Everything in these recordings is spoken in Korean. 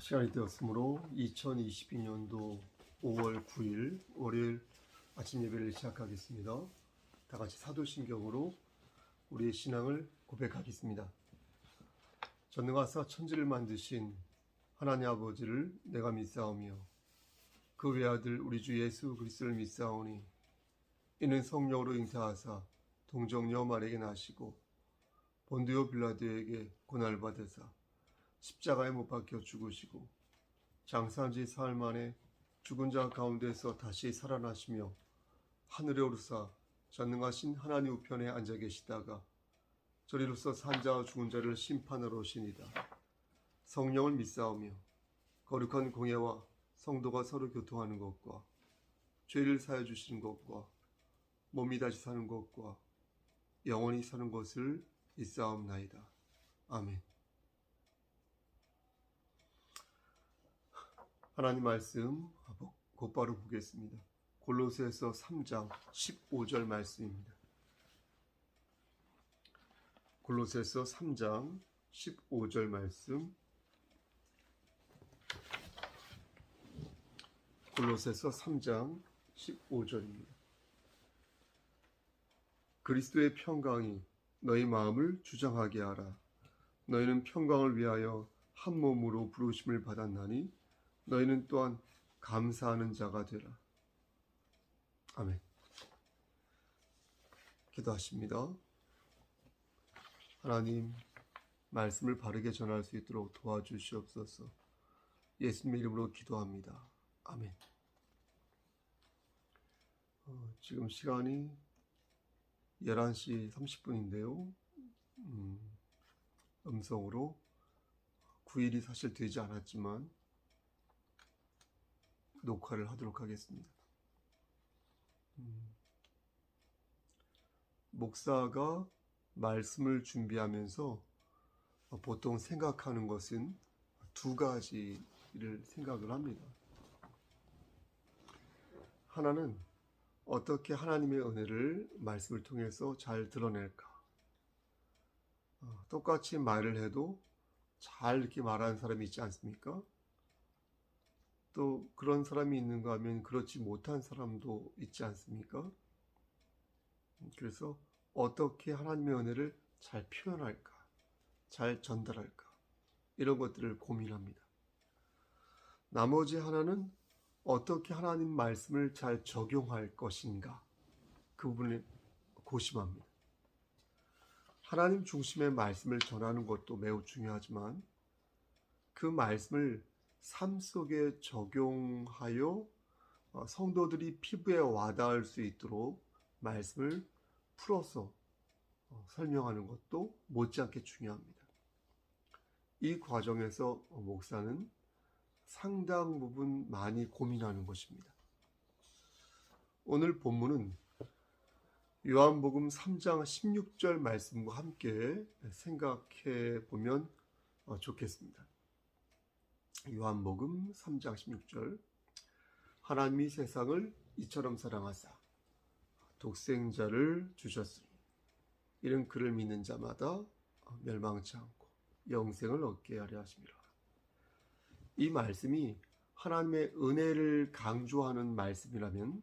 시간이 되었으므로 2022년도 5월 9일 월요일 아침 예배를 시작하겠습니다. 다 같이 사도신경으로 우리의 신앙을 고백하겠습니다. 전능하사 천지를 만드신 하나님 아버지를 내가 믿사오며 그 외아들 우리 주 예수 그리스도를 믿사오니 이는 성령으로 잉태하사 동정녀 마리아에게 나시고 본디오 빌라도에게 고난을 받으사 십자가에 못 박혀 죽으시고 장사한 지 사흘 만에 죽은 자 가운데서 다시 살아나시며 하늘에 오르사 전능하신 하나님 우편에 앉아 계시다가 저리로서 산 자와 죽은 자를 심판하러 오시니이다. 성령을 믿사오며 거룩한 공예와 성도가 서로 교통하는 것과 죄를 사하여 주시는 것과 몸이 다시 사는 것과 영원히 사는 것을 믿사옵나이다. 아멘. 하나님 말씀 곧바로 보겠습니다. 골로새서 3장 15절 말씀입니다. 골로새서 3장 15절 말씀. 골로새서 3장 15절입니다. 그리스도의 평강이 너희 마음을 주장하게 하라. 너희는 평강을 위하여 한 몸으로 부르심을 받았나니 너희는 또한 감사하는 자가 되라. 아멘. 기도하십니다. 하나님, 말씀을 바르게 전할 수 있도록 도와주시옵소서. 예수님의 이름으로 기도합니다. 아멘. 지금 시간이 11시 30분인데요. 음성으로 9일이 사실 되지 않았지만 녹화를 하도록 하겠습니다. 목사가 말씀을 준비하면서 보통 생각하는 것은 두 가지를 생각을 합니다. 하나는 어떻게 하나님의 은혜를 말씀을 통해서 잘 드러낼까? 똑같이 말을 해도 잘 이렇게 말하는 사람이 있지 않습니까? 또 그런 사람이 있는가 하면 그렇지 못한 사람도 있지 않습니까? 그래서 어떻게 하나님의 은혜를 잘 표현할까? 잘 전달할까? 이런 것들을 고민합니다. 나머지 하나는 어떻게 하나님 말씀을 잘 적용할 것인가? 그 부분을 고심합니다. 하나님 중심의 말씀을 전하는 것도 매우 중요하지만 그 말씀을 삶 속에 적용하여 성도들이 피부에 와닿을 수 있도록 말씀을 풀어서 설명하는 것도 못지않게 중요합니다. 이 과정에서 목사는 상당 부분 많이 고민하는 것입니다. 오늘 본문은 요한복음 3장 16절 말씀과 함께 생각해 보면 좋겠습니다. 요한복음 3장 16절. 하나님이 세상을 이처럼 사랑하사 독생자를 주셨으니 이는 그를 믿는 자마다 멸망치 않고 영생을 얻게 하려 하심이라. 이 말씀이 하나님의 은혜를 강조하는 말씀이라면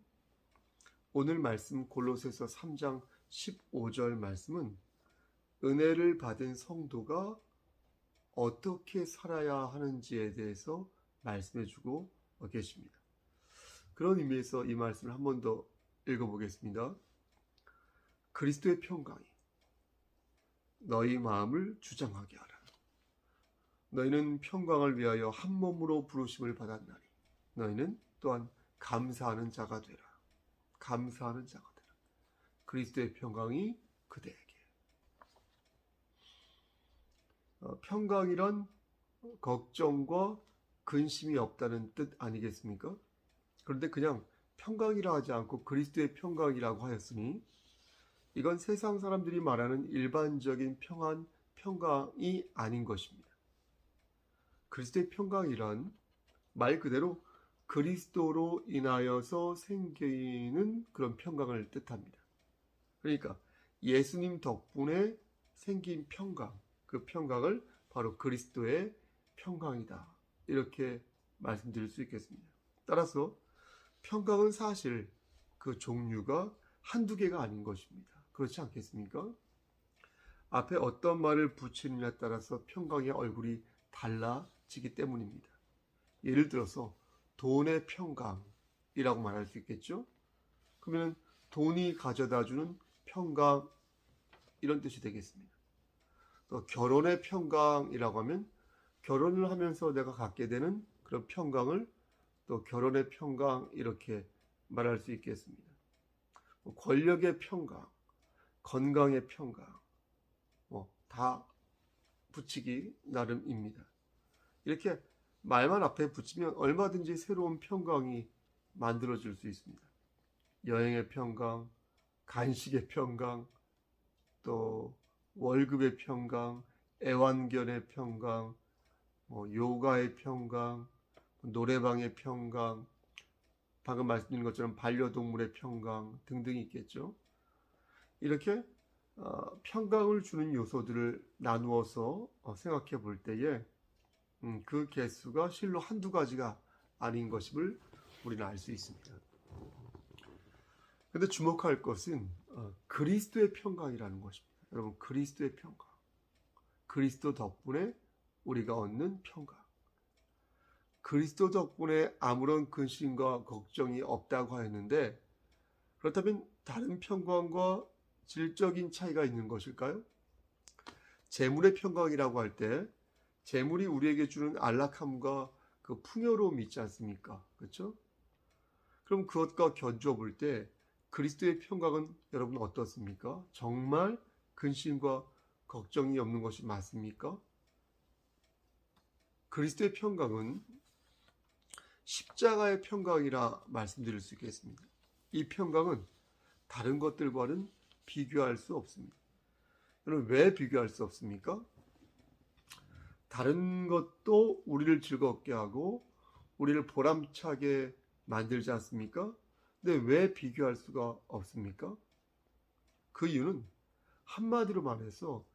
오늘 말씀 골로새서 3장 15절 말씀은 은혜를 받은 성도가 어떻게 살아야 하는지에 대해서 말씀해주고 계십니다. 그런 의미에서 이 말씀을 한 번 더 읽어보겠습니다. 그리스도의 평강이 너희 마음을 주장하게 하라. 너희는 평강을 위하여 한 몸으로 부르심을 받았나니 너희는 또한 감사하는 자가 되라. 감사하는 자가 되라. 그리스도의 평강이 그대에게. 평강이란 걱정과 근심이 없다는 뜻 아니겠습니까? 그런데 그냥 평강이라 하지 않고 그리스도의 평강이라고 하였으니 이건 세상 사람들이 말하는 일반적인 평강이 아닌 것입니다. 그리스도의 평강이란 말 그대로 그리스도로 인하여서 생기는 그런 평강을 뜻합니다. 그러니까 예수님 덕분에 생긴 평강, 그 평강을 바로 그리스도의 평강이다. 이렇게 말씀드릴 수 있겠습니다. 따라서 평강은 사실 그 종류가 한두 개가 아닌 것입니다. 그렇지 않겠습니까? 앞에 어떤 말을 붙이느냐에 따라서 평강의 얼굴이 달라지기 때문입니다. 예를 들어서 돈의 평강이라고 말할 수 있겠죠? 그러면 돈이 가져다주는 평강, 이런 뜻이 되겠습니다. 또 결혼의 평강이라고 하면 결혼을 하면서 내가 갖게 되는 그런 평강을 또 결혼의 평강, 이렇게 말할 수 있겠습니다. 권력의 평강, 건강의 평강, 다 붙이기 나름입니다. 이렇게 말만 앞에 붙이면 얼마든지 새로운 평강이 만들어질 수 있습니다. 여행의 평강, 간식의 평강, 또 월급의 평강, 애완견의 평강, 요가의 평강, 노래방의 평강, 방금 말씀드린 것처럼 반려동물의 평강 등등이 있겠죠. 이렇게 평강을 주는 요소들을 나누어서 생각해 볼 때에 그 개수가 실로 한두 가지가 아닌 것임을 우리는 알 수 있습니다. 그런데 주목할 것은 그리스도의 평강이라는 것입니다. 여러분, 그리스도의 평강, 그리스도 덕분에 우리가 얻는 평강, 그리스도 덕분에 아무런 근심과 걱정이 없다고 하였는데, 그렇다면 다른 평강과 질적인 차이가 있는 것일까요? 재물의 평강이라고 할 때 재물이 우리에게 주는 안락함과 그 풍요로움이 있지 않습니까? 그렇죠? 그럼 그것과 견주어 볼 때 그리스도의 평강은 여러분 어떻습니까? 정말 근심과 걱정이 없는 것이 맞습니까? 그리스도의 평강은 십자가의 평강이라 말씀드릴 수 있겠습니다. 이 평강은 다른 것들과는 비교할 수 없습니다. 여러분, 왜 비교할 수 없습니까? 다른 것도 우리를 즐겁게 하고 우리를 보람차게 만들지 않습니까? 근데 왜 비교할 수가 없습니까? 그 이유는 한마디로 말해서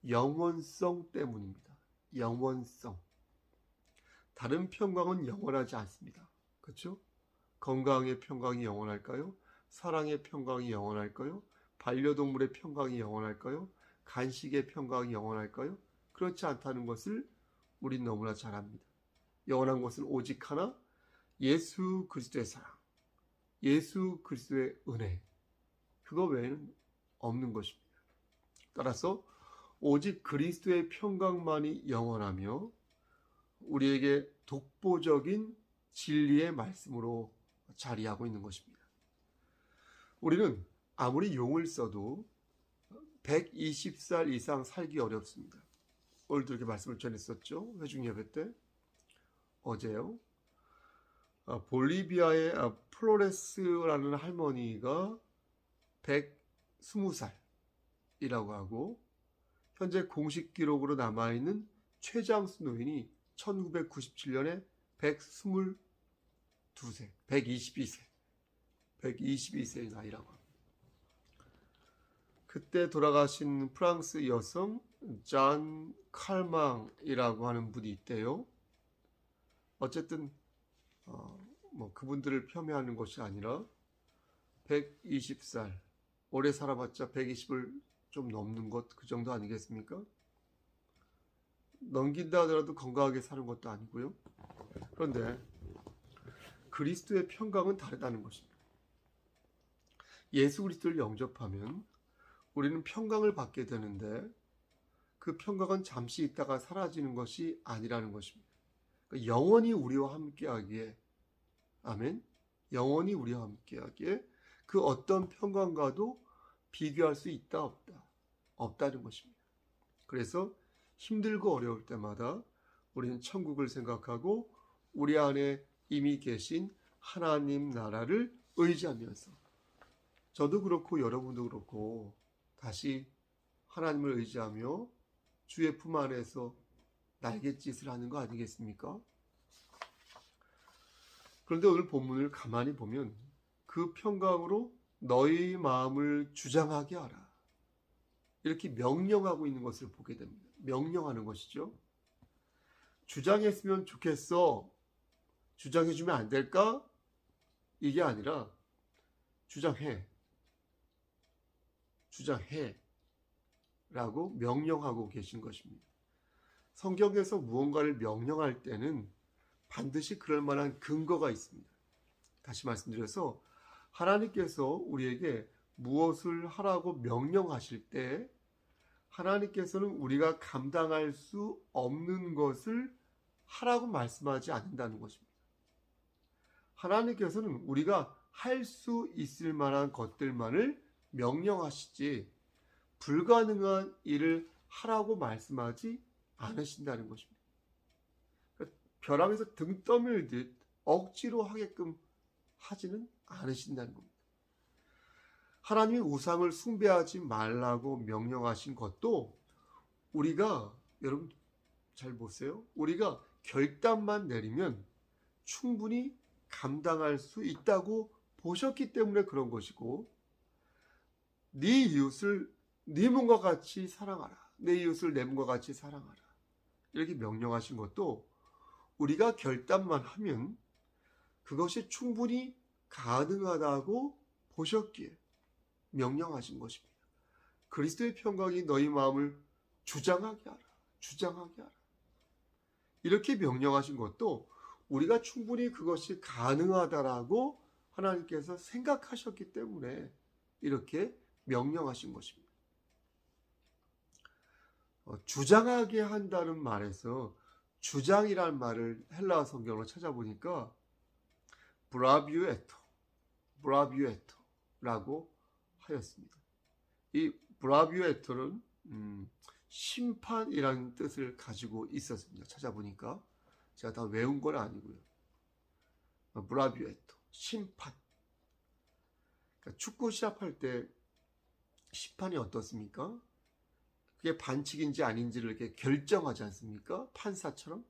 영원성 때문입니다. 영원성. 다른 평강은 영원하지 않습니다. 그렇죠? 건강의 평강이 영원할까요? 사랑의 평강이 영원할까요? 반려동물의 평강이 영원할까요? 간식의 평강이 영원할까요? 그렇지 않다는 것을 우린 너무나 잘 압니다. 영원한 것은 오직 하나, 예수 그리스도의 사랑, 예수 그리스도의 은혜, 그거 외에는 없는 것입니다. 따라서 오직 그리스도의 평강만이 영원하며 우리에게 독보적인 진리의 말씀으로 자리하고 있는 것입니다. 우리는 아무리 용을 써도 120살 이상 살기 어렵습니다. 오늘도 이렇게 말씀을 전했었죠. 회중 예배 때. 어제요. 볼리비아의 플로레스라는 할머니가 120살이라고 하고 현재 공식 기록으로 남아있는 최장수 노인이 1997년에 122세의 나이라고 합니다. 그때 돌아가신 프랑스 여성 잔 칼망이라고 하는 분이 있대요. 어쨌든 그분들을 폄훼하는 것이 아니라 120살, 오래 살아봤자 120을 좀 넘는 것, 그 정도 아니겠습니까? 넘긴다 하더라도 건강하게 사는 것도 아니고요. 그런데 그리스도의 평강은 다르다는 것입니다. 예수 그리스도를 영접하면 우리는 평강을 받게 되는데 그 평강은 잠시 있다가 사라지는 것이 아니라는 것입니다. 그러니까 영원히 우리와 함께하기에, 아멘, 영원히 우리와 함께하기에 그 어떤 평강과도 비교할 수 있다 없다, 없다는 것입니다. 그래서 힘들고 어려울 때마다 우리는 천국을 생각하고 우리 안에 이미 계신 하나님 나라를 의지하면서, 저도 그렇고 여러분도 그렇고 다시 하나님을 의지하며 주의 품 안에서 날갯짓을 하는 거 아니겠습니까? 그런데 오늘 본문을 가만히 보면 그 평강으로 너희 마음을 주장하게 하라, 이렇게 명령하고 있는 것을 보게 됩니다. 명령하는 것이죠. 주장했으면 좋겠어. 주장해주면 안 될까? 이게 아니라 주장해 라고 명령하고 계신 것입니다. 성경에서 무언가를 명령할 때는 반드시 그럴 만한 근거가 있습니다. 다시 말씀드려서 하나님께서 우리에게 무엇을 하라고 명령하실 때 하나님께서는 우리가 감당할 수 없는 것을 하라고 말씀하지 않는다는 것입니다. 하나님께서는 우리가 할 수 있을 만한 것들만을 명령하시지 불가능한 일을 하라고 말씀하지 않으신다는 것입니다. 그러니까 벼랑에서 등 떠밀듯 억지로 하게끔 하지는 않으신다는 겁니다. 하나님이 우상을 숭배하지 말라고 명령하신 것도 우리가, 여러분 잘 보세요. 우리가 결단만 내리면 충분히 감당할 수 있다고 보셨기 때문에 그런 것이고, 네 이웃을 네 몸과 같이 사랑하라. 내 이웃을 내 몸과 같이 사랑하라. 이렇게 명령하신 것도 우리가 결단만 하면 그것이 충분히 가능하다고 보셨기에 명령하신 것입니다. 그리스도의 평강이 너희 마음을 주장하게 하라. 이렇게 명령하신 것도 우리가 충분히 그것이 가능하다라고 하나님께서 생각하셨기 때문에 이렇게 명령하신 것입니다. 주장하게 한다는 말에서 주장이란 말을 헬라어 성경으로 찾아보니까 브라비오에토라고 하였습니다. 이 브라비오에토는 심판이라는 뜻을 가지고 있었습니다. 찾아보니까 제가 다 외운 건 아니고요. 브라비오에토, 심판. 그러니까 축구 시합할 때 심판이 어떻습니까? 그게 반칙인지 아닌지를 이렇게 결정하지 않습니까? 판사처럼.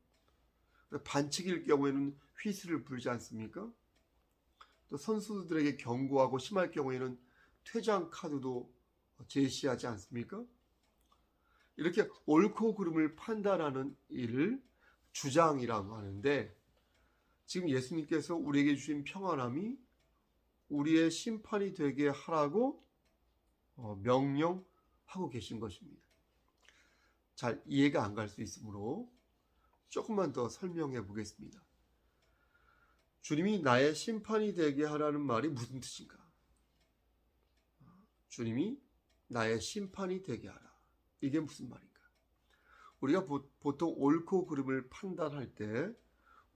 반칙일 경우에는 휘슬을 불지 않습니까? 또 선수들에게 경고하고 심할 경우에는 퇴장 카드도 제시하지 않습니까? 이렇게 옳고 그름을 판단하는 일을 주장이라고 하는데, 지금 예수님께서 우리에게 주신 평안함이 우리의 심판이 되게 하라고 명령하고 계신 것입니다. 잘 이해가 안 갈 수 있으므로 조금만 더 설명해 보겠습니다. 주님이 나의 심판이 되게 하라는 말이 무슨 뜻인가? 주님이 나의 심판이 되게 하라. 이게 무슨 말인가? 우리가 보통 옳고 그름을 판단할 때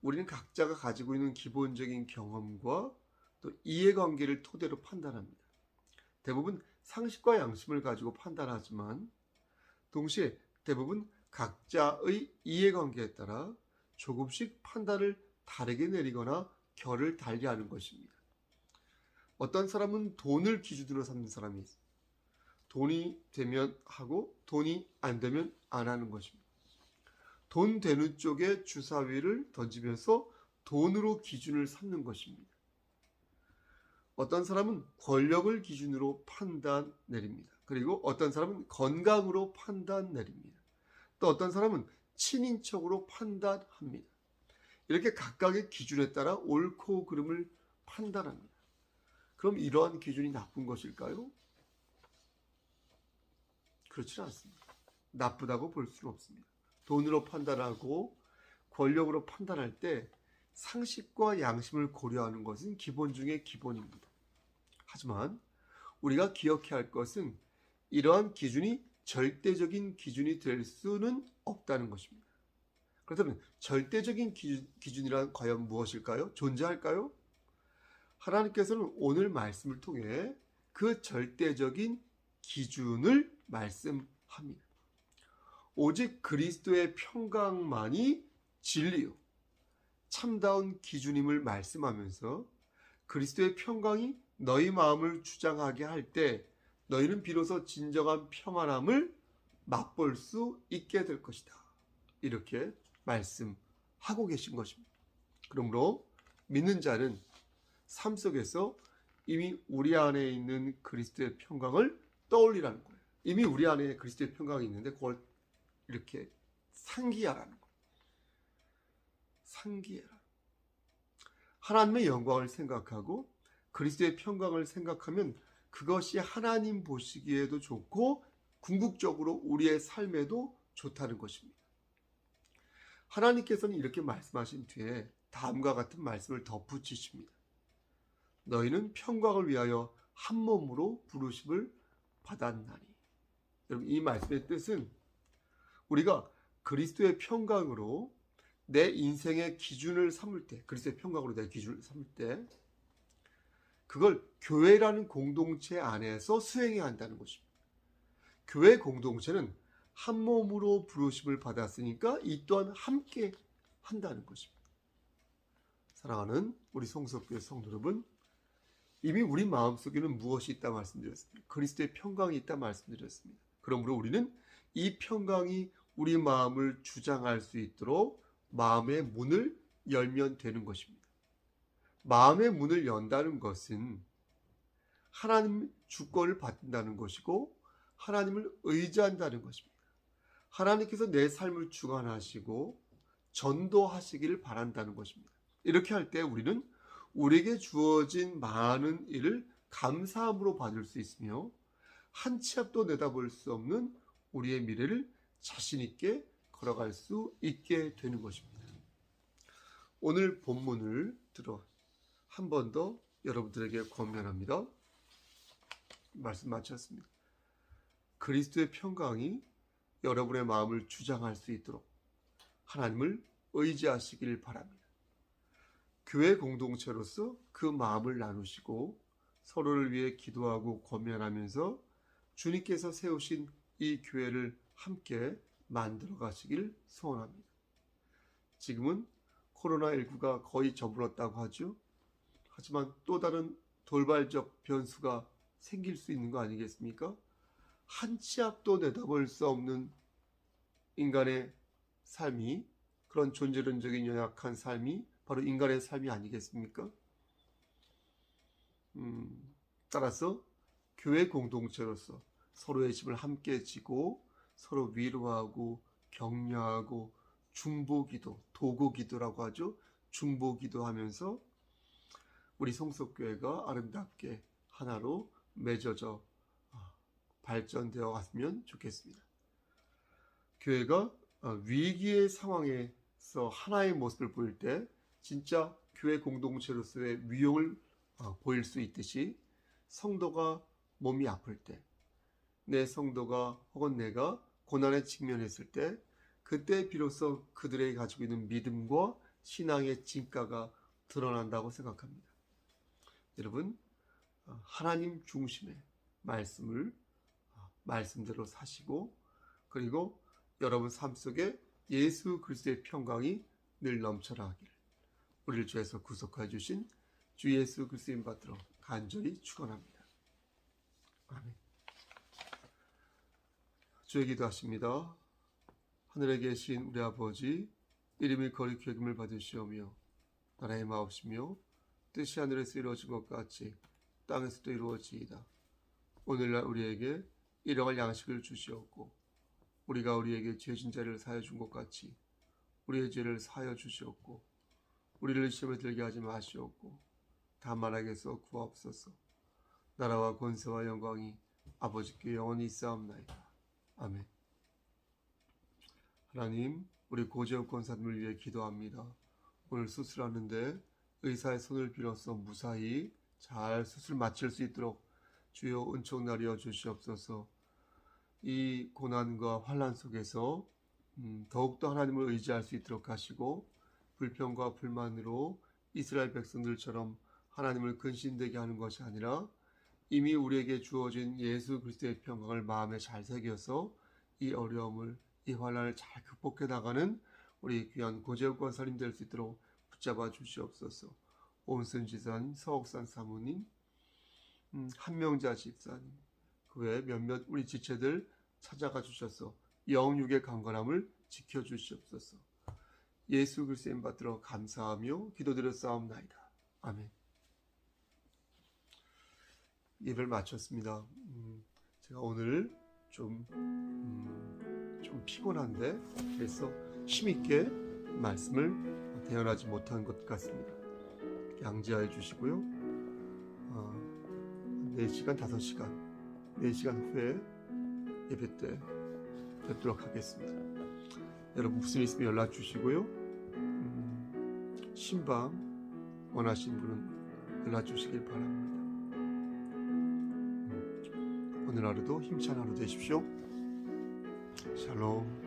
우리는 각자가 가지고 있는 기본적인 경험과 또 이해관계를 토대로 판단합니다. 대부분 상식과 양심을 가지고 판단하지만 동시에 대부분 각자의 이해관계에 따라 조금씩 판단을 다르게 내리거나 결을 달리하는 것입니다. 어떤 사람은 돈을 기준으로 삼는 사람이 있습니다. 돈이 되면 하고 돈이 안 되면 안 하는 것입니다. 돈 되는 쪽에 주사위를 던지면서 돈으로 기준을 삼는 것입니다. 어떤 사람은 권력을 기준으로 판단 내립니다. 그리고 어떤 사람은 건강으로 판단 내립니다. 또 어떤 사람은 친인척으로 판단합니다. 이렇게 각각의 기준에 따라 옳고 그름을 판단합니다. 그럼 이러한 기준이 나쁜 것일까요? 그렇지는 않습니다. 나쁘다고 볼 수는 없습니다. 돈으로 판단하고 권력으로 판단할 때 상식과 양심을 고려하는 것은 기본 중의 기본입니다. 하지만 우리가 기억해야 할 것은 이러한 기준이 절대적인 기준이 될 수는 없다는 것입니다. 그렇다면 절대적인 기준이란 과연 무엇일까요? 존재할까요? 하나님께서는 오늘 말씀을 통해 그 절대적인 기준을 말씀합니다. 오직 그리스도의 평강만이 진리요 참다운 기준임을 말씀하면서 그리스도의 평강이 너희 마음을 주장하게 할 때 너희는 비로소 진정한 평안함을 맛볼 수 있게 될 것이다. 이렇게 말씀하고 계신 것입니다. 그러므로 믿는 자는 삶 속에서 이미 우리 안에 있는 그리스도의 평강을 떠올리라는 거예요. 이미 우리 안에 그리스도의 평강이 있는데 그걸 이렇게 상기하라는 거예요. 상기해라. 하나님의 영광을 생각하고 그리스도의 평강을 생각하면 그것이 하나님 보시기에도 좋고 궁극적으로 우리의 삶에도 좋다는 것입니다. 하나님께서는 이렇게 말씀하신 뒤에 다음과 같은 말씀을 덧붙이십니다. 너희는 평강을 위하여 한 몸으로 부르심을 받았나니. 여러분, 이 말씀의 뜻은 우리가 그리스도의 평강으로 내 인생의 기준을 삼을 때, 그리스도의 평강으로 내 기준을 삼을 때 그걸 교회라는 공동체 안에서 수행해야 한다는 것입니다. 교회 공동체는 한 몸으로 부르심을 받았으니까 이 또한 함께 한다는 것입니다. 사랑하는 우리 성석교회 성도 여러분, 이미 우리 마음속에는 무엇이 있다 말씀드렸습니다. 그리스도의 평강이 있다 말씀드렸습니다. 그러므로 우리는 이 평강이 우리 마음을 주장할 수 있도록 마음의 문을 열면 되는 것입니다. 마음의 문을 연다는 것은 하나님 주권을 받는다는 것이고 하나님을 의지한다는 것입니다. 하나님께서 내 삶을 주관하시고 전도하시기를 바란다는 것입니다. 이렇게 할 때 우리는 우리에게 주어진 많은 일을 감사함으로 받을 수 있으며 한 치 앞도 내다볼 수 없는 우리의 미래를 자신 있게 걸어갈 수 있게 되는 것입니다. 오늘 본문을 들어 한 번 더 여러분들에게 권면합니다. 말씀 마쳤습니다. 그리스도의 평강이 여러분의 마음을 주장할 수 있도록 하나님을 의지하시길 바랍니다. 교회 공동체로서 그 마음을 나누시고 서로를 위해 기도하고 권면하면서 주님께서 세우신 이 교회를 함께 만들어 가시길 소원합니다. 지금은 코로나19가 거의 저물었다고 하죠. 하지만 또 다른 돌발적 변수가 생길 수 있는 거 아니겠습니까? 한 치 앞도 내다볼 수 없는 인간의 삶이, 그런 존재론적인 연약한 삶이 바로 인간의 삶이 아니겠습니까? 따라서 교회 공동체로서 서로의 짐을 함께 지고 서로 위로하고 격려하고 중보기도, 도고기도라고 하죠. 중보기도 하면서 우리 성석교회가 아름답게 하나로 맺어져 발전되어 갔으면 좋겠습니다. 교회가 위기의 상황에서 하나의 모습을 보일 때 진짜 교회 공동체로서의 위용을 보일 수 있듯이 성도가 몸이 아플 때, 내 성도가 혹은 내가 고난에 직면했을 때 그때 비로소 그들에게 가지고 있는 믿음과 신앙의 진가가 드러난다고 생각합니다. 여러분, 하나님 중심의 말씀을 말씀대로 사시고 그리고 여러분 삶 속에 예수 그리스도의 평강이 늘 넘쳐나 하기를 우리를 주에서 구속하여 주신 주 예수 그리스도인 받들어 간절히 축원합니다. 아멘. 주의 기도하십니다. 하늘에 계신 우리 아버지, 이름이 거룩히 여김을 받으시오며 나라의 마옵시며 뜻이 하늘에서 이루어진 것 같이 땅에서도 이루어지이다. 오늘날 우리에게 일용할 양식을 주시옵고 우리가 우리에게 죄진 자를 사하여 준 것 같이 우리의 죄를 사하여 주시옵고 우리를 시험에 들게 하지 마시옵고 다만 악에서 구하옵소서. 나라와 권세와 영광이 아버지께 영원히 있사옵나이다. 아멘. 하나님, 우리 고재욱 권사님을 위해 기도합니다. 오늘 수술하는데 의사의 손을 빌어서 무사히 잘 수술 마칠 수 있도록 주여 은총 나리어 주시옵소서. 이 고난과 환난 속에서 더욱더 하나님을 의지할 수 있도록 하시고 불평과 불만으로 이스라엘 백성들처럼 하나님을 근신되게 하는 것이 아니라 이미 우리에게 주어진 예수 그리스도의 평강을 마음에 잘 새겨서 이 어려움을, 이 환난을 잘 극복해 나가는 우리 귀한 고재욱 권사님 될 수 있도록 붙잡아 주시옵소서. 온순지산 서옥산 사모님, 한명자 집사님, 그 외 몇몇 우리 지체들 찾아가 주셔서 영육의 강건함을 지켜주시옵소서. 예수 그리스도의 이름 받들어 감사하며 기도드렸사옵나이다. 아멘. 예배를 마쳤습니다. 제가 오늘 좀 피곤한데 그래서 힘있게 말씀을 태어나지 못한 것 같습니다. 양지하여 주시고요. 4시간, 5시간, 4시간 후에 예배 때 뵙도록 하겠습니다. 여러분 무슨 일 있으면 연락 주시고요. 신방 원하시는 분은 연락 주시길 바랍니다. 오늘 하루도 힘찬 하루 되십시오. 샬롬.